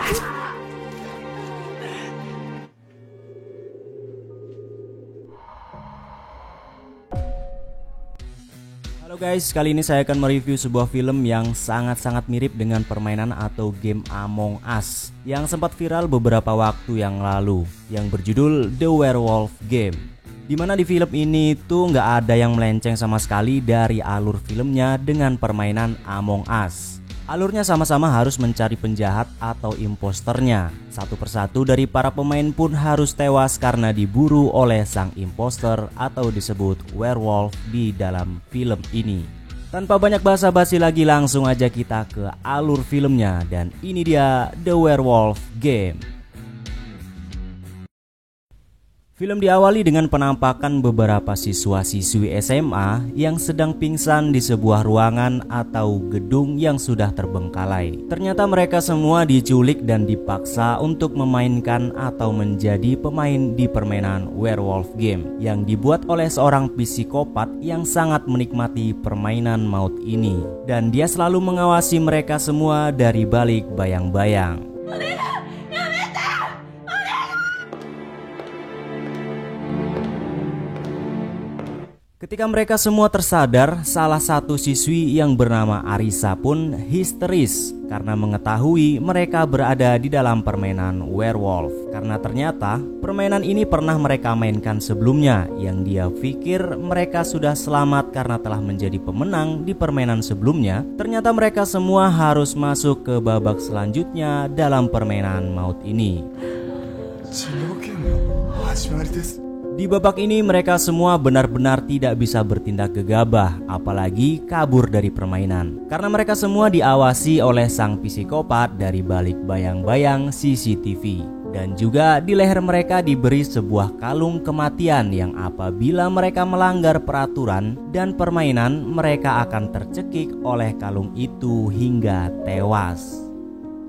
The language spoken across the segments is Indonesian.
Halo guys, kali ini saya akan mereview sebuah film yang sangat-sangat mirip dengan permainan atau game Among Us yang sempat viral beberapa waktu yang lalu, yang berjudul The Werewolf Game. Dimana di film ini tuh nggak ada yang melenceng sama sekali dari alur filmnya dengan permainan Among Us. Alurnya sama-sama harus mencari penjahat atau imposternya. Satu persatu dari para pemain pun harus tewas karena diburu oleh sang imposter atau disebut werewolf di dalam film ini. Tanpa banyak basa-basi lagi, langsung aja kita ke alur filmnya. Dan ini dia The Werewolf Game. Film diawali dengan penampakan beberapa siswa-siswi SMA yang sedang pingsan di sebuah ruangan atau gedung yang sudah terbengkalai. Ternyata mereka semua diculik dan dipaksa untuk memainkan atau menjadi pemain di permainan Werewolf Game yang dibuat oleh seorang psikopat yang sangat menikmati permainan maut ini. Dan dia selalu mengawasi mereka semua dari balik bayang-bayang. Ketika mereka semua tersadar, salah satu siswi yang bernama Arisa pun histeris karena mengetahui mereka berada di dalam permainan werewolf. Karena ternyata permainan ini pernah mereka mainkan sebelumnya, yang dia pikir mereka sudah selamat karena telah menjadi pemenang di permainan sebelumnya. Ternyata mereka semua harus masuk ke babak selanjutnya dalam permainan maut ini. Di babak ini mereka semua benar-benar tidak bisa bertindak gegabah, apalagi kabur dari permainan. Karena mereka semua diawasi oleh sang psikopat dari balik bayang-bayang CCTV. Dan juga di leher mereka diberi sebuah kalung kematian yang apabila mereka melanggar peraturan dan permainan, mereka akan tercekik oleh kalung itu hingga tewas.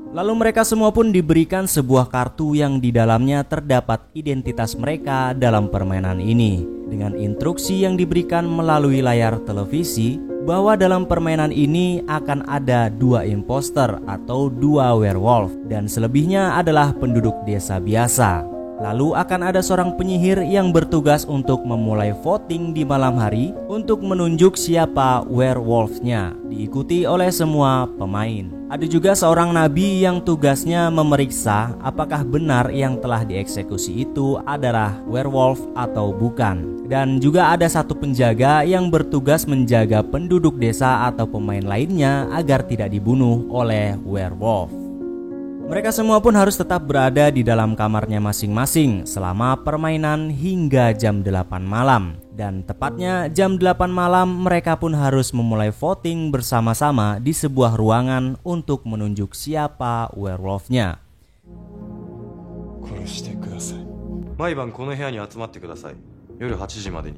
Lalu mereka semua pun diberikan sebuah kartu yang di dalamnya terdapat identitas mereka dalam permainan ini, dengan instruksi yang diberikan melalui layar televisi bahwa dalam permainan ini akan ada 2 imposter atau 2 werewolf dan selebihnya adalah penduduk desa biasa. Lalu akan ada seorang penyihir yang bertugas untuk memulai voting di malam hari untuk menunjuk siapa werewolfnya, diikuti oleh semua pemain. Ada juga seorang nabi yang tugasnya memeriksa apakah benar yang telah dieksekusi itu adalah werewolf atau bukan. Dan juga ada satu penjaga yang bertugas menjaga penduduk desa atau pemain lainnya agar tidak dibunuh oleh werewolf. Mereka semua pun harus tetap berada di dalam kamarnya masing-masing selama permainan hingga jam 8 malam. Dan tepatnya jam 8 malam mereka pun harus memulai voting bersama-sama di sebuah ruangan untuk menunjuk siapa werewolfnya.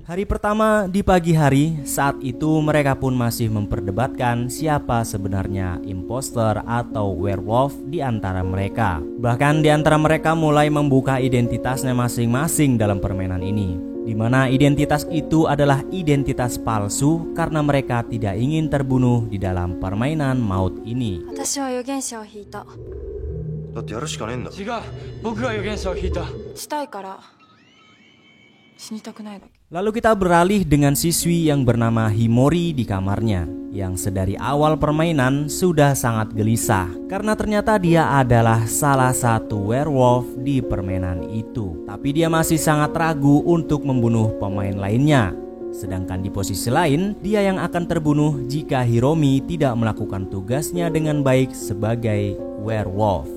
Hari pertama di pagi hari, saat itu mereka pun masih memperdebatkan siapa sebenarnya imposter atau werewolf di antara mereka. Bahkan di antara mereka mulai membuka identitasnya masing-masing dalam permainan ini, di mana identitas itu adalah identitas palsu karena mereka tidak ingin terbunuh di dalam permainan maut ini. Lalu kita beralih dengan siswi yang bernama Himori di kamarnya, yang sedari awal permainan sudah sangat gelisah karena ternyata dia adalah salah satu werewolf di permainan itu. Tapi dia masih sangat ragu untuk membunuh pemain lainnya. Sedangkan di posisi lain, dia yang akan terbunuh jika Hiromi tidak melakukan tugasnya dengan baik sebagai werewolf.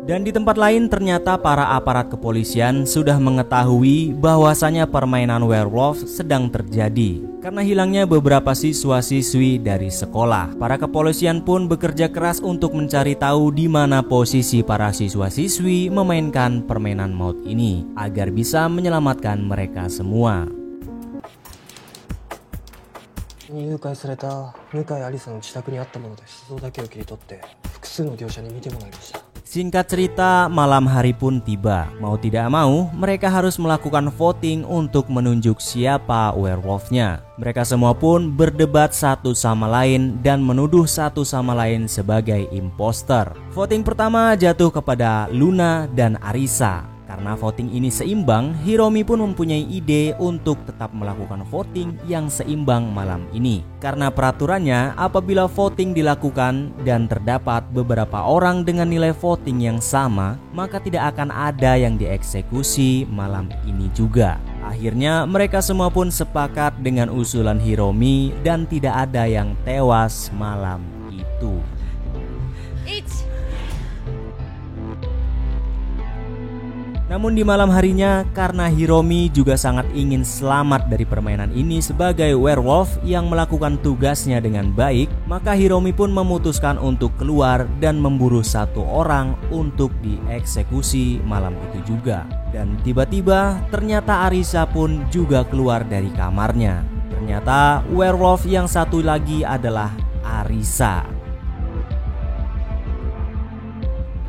Dan di tempat lain ternyata para aparat kepolisian sudah mengetahui bahwasanya permainan werewolf sedang terjadi karena hilangnya beberapa siswa-siswi dari sekolah. Para kepolisian pun bekerja keras untuk mencari tahu di mana posisi para siswa-siswi memainkan permainan maut ini agar bisa menyelamatkan mereka semua. 誘拐された向井有沙の自宅にあったもので、思想だけを切り取って複数の業者に見てもらいました。Singkat cerita, malam hari pun tiba. Mau tidak mau, mereka harus melakukan voting untuk menunjuk siapa werewolfnya. Mereka semua pun berdebat satu sama lain dan menuduh satu sama lain sebagai imposter. Voting pertama jatuh kepada Luna dan Arisa. Karena voting ini seimbang, Hiromi pun mempunyai ide untuk tetap melakukan voting yang seimbang malam ini. Karena peraturannya, apabila voting dilakukan dan terdapat beberapa orang dengan nilai voting yang sama, maka tidak akan ada yang dieksekusi malam ini juga. Akhirnya mereka semua pun sepakat dengan usulan Hiromi dan tidak ada yang tewas malam itu. Namun di malam harinya, karena Hiromi juga sangat ingin selamat dari permainan ini sebagai werewolf yang melakukan tugasnya dengan baik, maka Hiromi pun memutuskan untuk keluar dan memburu satu orang untuk dieksekusi malam itu juga. Dan tiba-tiba ternyata Arisa pun juga keluar dari kamarnya. Ternyata werewolf yang satu lagi adalah Arisa.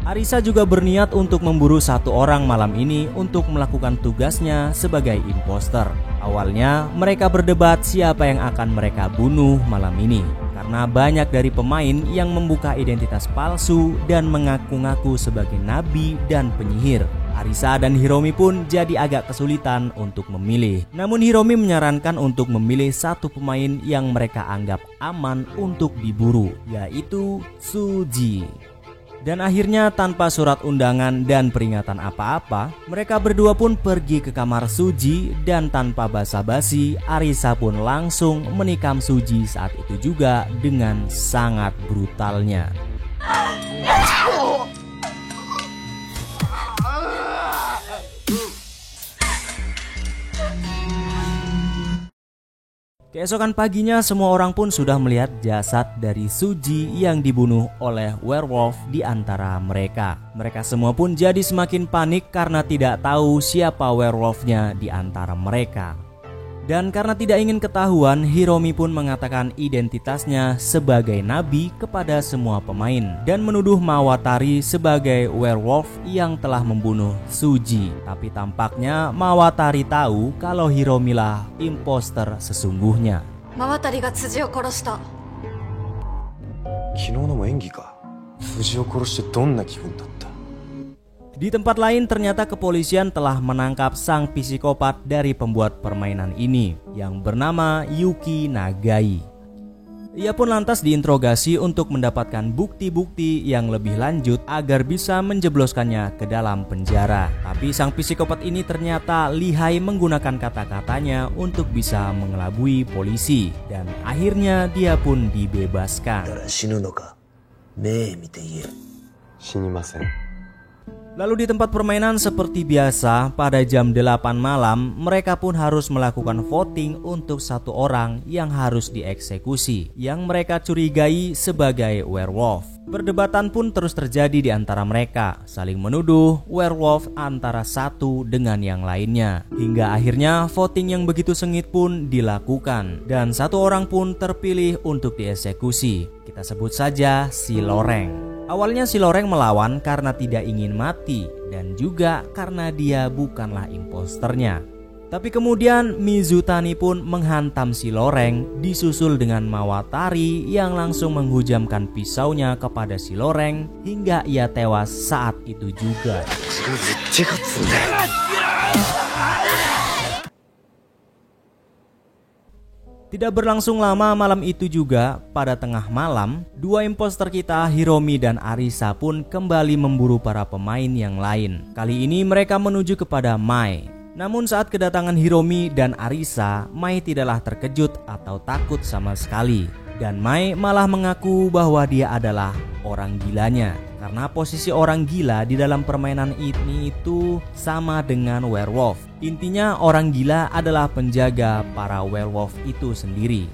Arisa juga berniat untuk memburu satu orang malam ini untuk melakukan tugasnya sebagai imposter. Awalnya mereka berdebat siapa yang akan mereka bunuh malam ini, karena banyak dari pemain yang membuka identitas palsu dan mengaku-ngaku sebagai nabi dan penyihir. Arisa dan Hiromi pun jadi agak kesulitan untuk memilih. Namun Hiromi menyarankan untuk memilih satu pemain yang mereka anggap aman untuk diburu, yaitu Suji. Dan akhirnya tanpa surat undangan dan peringatan apa-apa, mereka berdua pun pergi ke kamar Suji dan tanpa basa-basi, Arisa pun langsung menikam Suji saat itu juga dengan sangat brutalnya. Keesokan paginya semua orang pun sudah melihat jasad dari Suji yang dibunuh oleh werewolf di antara mereka. Mereka semua pun jadi semakin panik karena tidak tahu siapa werewolfnya di antara mereka. Dan karena tidak ingin ketahuan, Hiromi pun mengatakan identitasnya sebagai nabi kepada semua pemain dan menuduh Mawatari sebagai werewolf yang telah membunuh Suji. Tapi tampaknya Mawatari tahu kalau Hiromi lah imposter sesungguhnya. Mawatari ga Tsujiを殺した。昨日のも演技か。辻を殺してどんな気分だった？ Di tempat lain ternyata kepolisian telah menangkap sang psikopat dari pembuat permainan ini yang bernama Yuki Nagai. Ia pun lantas diinterogasi untuk mendapatkan bukti-bukti yang lebih lanjut agar bisa menjebloskannya ke dalam penjara. Tapi sang psikopat ini ternyata lihai menggunakan kata-katanya untuk bisa mengelabui polisi dan akhirnya dia pun dibebaskan. Lalu di tempat permainan seperti biasa, pada jam 8 malam mereka pun harus melakukan voting untuk satu orang yang harus dieksekusi, yang mereka curigai sebagai werewolf. Perdebatan pun terus terjadi di antara mereka, saling menuduh werewolf antara satu dengan yang lainnya. Hingga akhirnya voting yang begitu sengit pun dilakukan, dan satu orang pun terpilih untuk dieksekusi. Kita sebut saja si Loreng. Awalnya si Loreng melawan karena tidak ingin mati dan juga karena dia bukanlah imposternya. Tapi kemudian Mizutani pun menghantam si Loreng disusul dengan Mawatari yang langsung menghujamkan pisaunya kepada si Loreng hingga ia tewas saat itu juga. Tidak berlangsung lama malam itu juga, pada tengah malam, dua imposter kita Hiromi dan Arisa pun kembali memburu para pemain yang lain. Kali ini mereka menuju kepada Mai. Namun saat kedatangan Hiromi dan Arisa, Mai tidaklah terkejut atau takut sama sekali. Dan Mai malah mengaku bahwa dia adalah orang gilanya. Karena posisi orang gila di dalam permainan ini itu sama dengan werewolf. Intinya orang gila adalah penjaga para werewolf itu sendiri.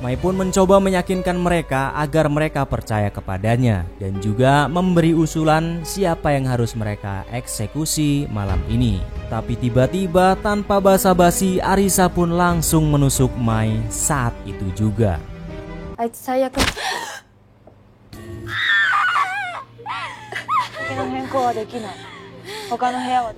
Mai pun mencoba meyakinkan mereka agar mereka percaya kepadanya dan juga memberi usulan siapa yang harus mereka eksekusi malam ini. Tapi tiba-tiba tanpa basa-basi Arisa pun langsung menusuk Mai saat itu juga. 先の変更はできない。他の部屋は。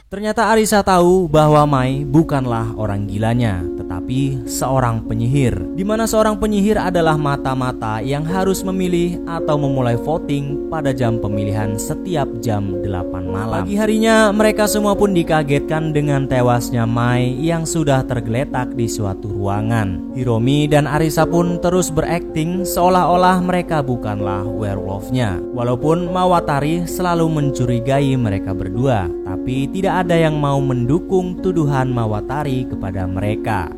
Ternyata Arisa tahu bahwa Mai bukanlah orang gilanya, tetapi seorang penyihir, di mana seorang penyihir adalah mata-mata yang harus memilih atau memulai voting pada jam pemilihan setiap jam 8 malam. Pagi harinya mereka semua pun dikagetkan dengan tewasnya Mai yang sudah tergeletak di suatu ruangan. Hiromi dan Arisa pun terus berakting seolah-olah mereka bukanlah werewolfnya. Walaupun Mawatari selalu mencurigai mereka berdua, tapi tidak ada yang mau mendukung tuduhan Mawatari kepada mereka.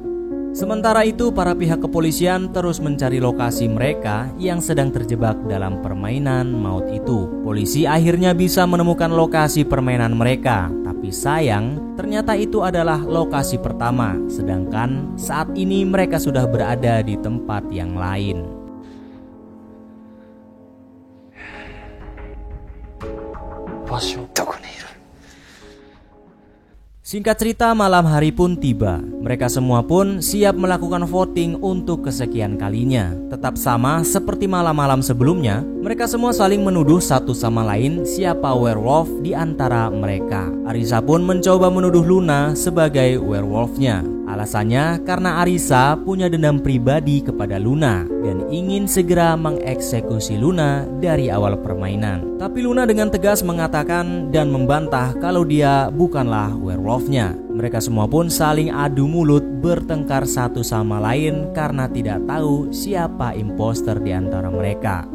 Sementara itu, para pihak kepolisian terus mencari lokasi mereka yang sedang terjebak dalam permainan maut itu. Polisi akhirnya bisa menemukan lokasi permainan mereka, tapi sayang, ternyata itu adalah lokasi pertama, sedangkan saat ini mereka sudah berada di tempat yang lain. Singkat cerita, malam hari pun tiba. Mereka semua pun siap melakukan voting untuk kesekian kalinya. Tetap sama seperti malam-malam sebelumnya, mereka semua saling menuduh satu sama lain siapa werewolf di antara mereka. Arisa pun mencoba menuduh Luna sebagai werewolfnya. Alasannya karena Arisa punya dendam pribadi kepada Luna dan ingin segera mengeksekusi Luna dari awal permainan. Tapi Luna dengan tegas mengatakan dan membantah kalau dia bukanlah werewolfnya. Mereka semua pun saling adu mulut, bertengkar satu sama lain karena tidak tahu siapa imposter di antara mereka.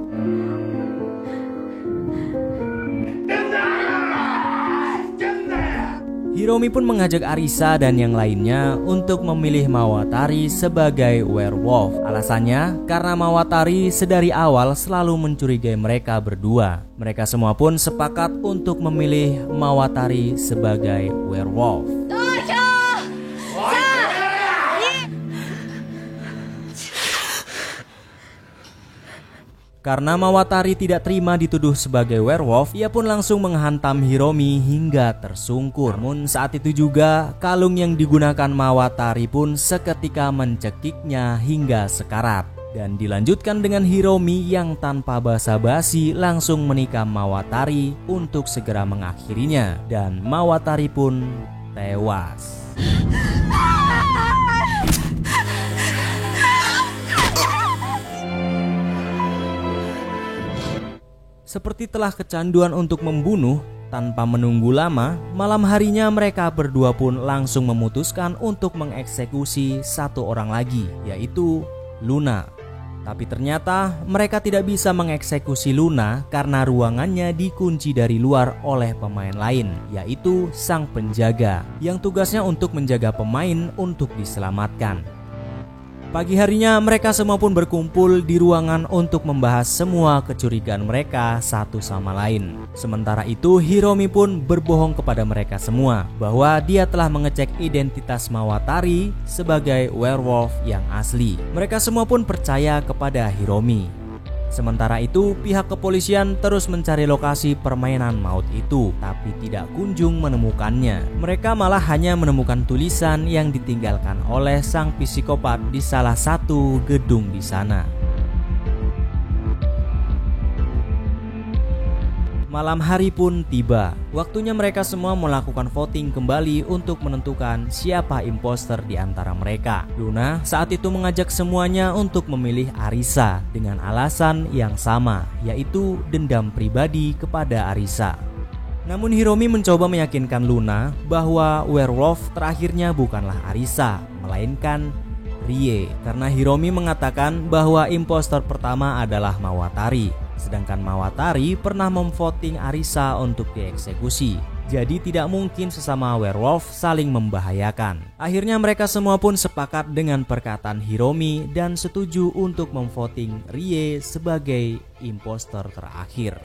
Hiromi pun mengajak Arisa dan yang lainnya untuk memilih Mawatari sebagai werewolf. Alasannya karena Mawatari sedari awal selalu mencurigai mereka berdua. Mereka semua pun sepakat untuk memilih Mawatari sebagai werewolf. Karena Mawatari tidak terima dituduh sebagai werewolf, ia pun langsung menghantam Hiromi hingga tersungkur. Namun saat itu juga, kalung yang digunakan Mawatari pun seketika mencekiknya hingga sekarat. Dan dilanjutkan dengan Hiromi yang tanpa basa-basi langsung menikam Mawatari untuk segera mengakhirinya. Dan Mawatari pun tewas. Seperti telah kecanduan untuk membunuh, tanpa menunggu lama, malam harinya mereka berdua pun langsung memutuskan untuk mengeksekusi satu orang lagi, yaitu Luna. Tapi ternyata mereka tidak bisa mengeksekusi Luna karena ruangannya dikunci dari luar oleh pemain lain, yaitu sang penjaga, yang tugasnya untuk menjaga pemain untuk diselamatkan. Pagi harinya mereka semua pun berkumpul di ruangan untuk membahas semua kecurigaan mereka satu sama lain. Sementara itu Hiromi pun berbohong kepada mereka semua bahwa dia telah mengecek identitas Mawatari sebagai werewolf yang asli. Mereka semua pun percaya kepada Hiromi. Sementara itu pihak kepolisian terus mencari lokasi permainan maut itu, tapi tidak kunjung menemukannya. Mereka malah hanya menemukan tulisan yang ditinggalkan oleh sang psikopat di salah satu gedung di sana. Malam hari pun tiba. Waktunya mereka semua melakukan voting kembali untuk menentukan siapa imposter di antara mereka. Luna saat itu mengajak semuanya untuk memilih Arisa dengan alasan yang sama, yaitu dendam pribadi kepada Arisa. Namun Hiromi mencoba meyakinkan Luna bahwa werewolf terakhirnya bukanlah Arisa, melainkan Rie, karena Hiromi mengatakan bahwa impostor pertama adalah Mawatari. Sedangkan Mawatari pernah memvoting Arisa untuk dieksekusi. Jadi tidak mungkin sesama werewolf saling membahayakan. Akhirnya mereka semua pun sepakat dengan perkataan Hiromi dan setuju untuk memvoting Rie sebagai impostor terakhir.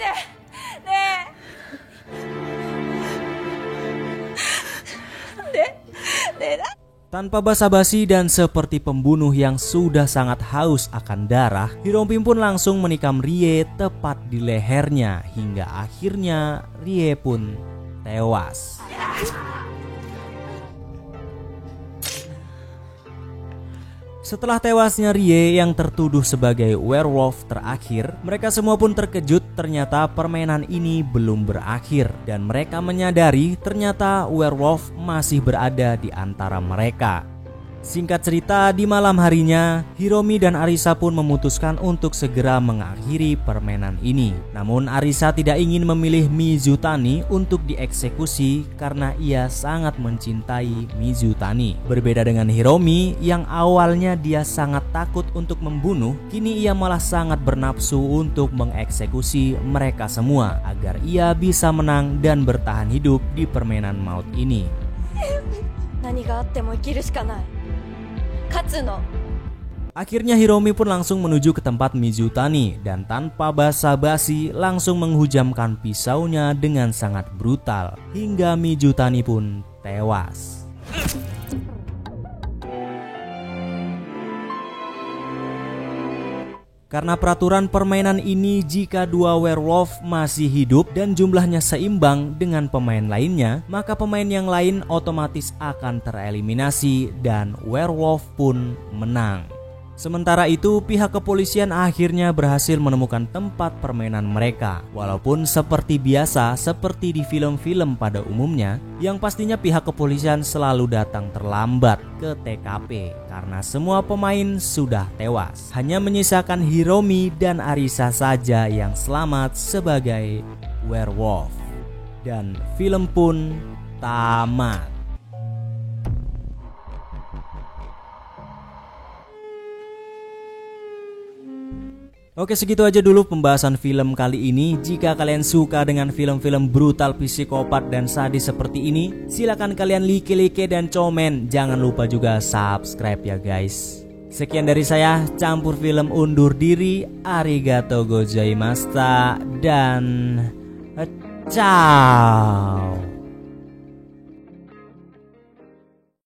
Tanpa basa-basi dan seperti pembunuh yang sudah sangat haus akan darah, Hiromi pun langsung menikam Rie tepat di lehernya hingga akhirnya Rie pun tewas. Setelah tewasnya Rie yang tertuduh sebagai werewolf terakhir, mereka semua pun terkejut ternyata permainan ini belum berakhir. Dan mereka menyadari ternyata werewolf masih berada di antara mereka. Singkat cerita, di malam harinya, Hiromi dan Arisa pun memutuskan untuk segera mengakhiri permainan ini. Namun Arisa tidak ingin memilih Mizutani untuk dieksekusi karena ia sangat mencintai Mizutani. Berbeda dengan Hiromi yang awalnya dia sangat takut untuk membunuh, kini ia malah sangat bernafsu untuk mengeksekusi mereka semua agar ia bisa menang dan bertahan hidup di permainan maut ini. 何があっても生きるしかない。勝つの。 Akhirnya Hiromi pun langsung menuju ke tempat Mizutani dan tanpa basa-basi langsung menghujamkan pisaunya dengan sangat brutal hingga Mizutani pun tewas. Karena peraturan permainan ini, jika dua werewolf masih hidup dan jumlahnya seimbang dengan pemain lainnya, maka pemain yang lain otomatis akan tereliminasi dan werewolf pun menang. Sementara itu, pihak kepolisian akhirnya berhasil menemukan tempat permainan mereka. Walaupun seperti biasa, seperti di film-film pada umumnya, yang pastinya pihak kepolisian selalu datang terlambat ke TKP karena semua pemain sudah tewas. Hanya menyisakan Hiromi dan Arisa saja yang selamat sebagai werewolf. Dan film pun tamat. Oke, segitu aja dulu pembahasan film kali ini. Jika kalian suka dengan film-film brutal, psikopat, dan sadis seperti ini, silakan kalian like dan komen. Jangan lupa juga subscribe ya guys. Sekian dari saya, Campur Film undur diri. Arigatou gozaimashita dan ciao.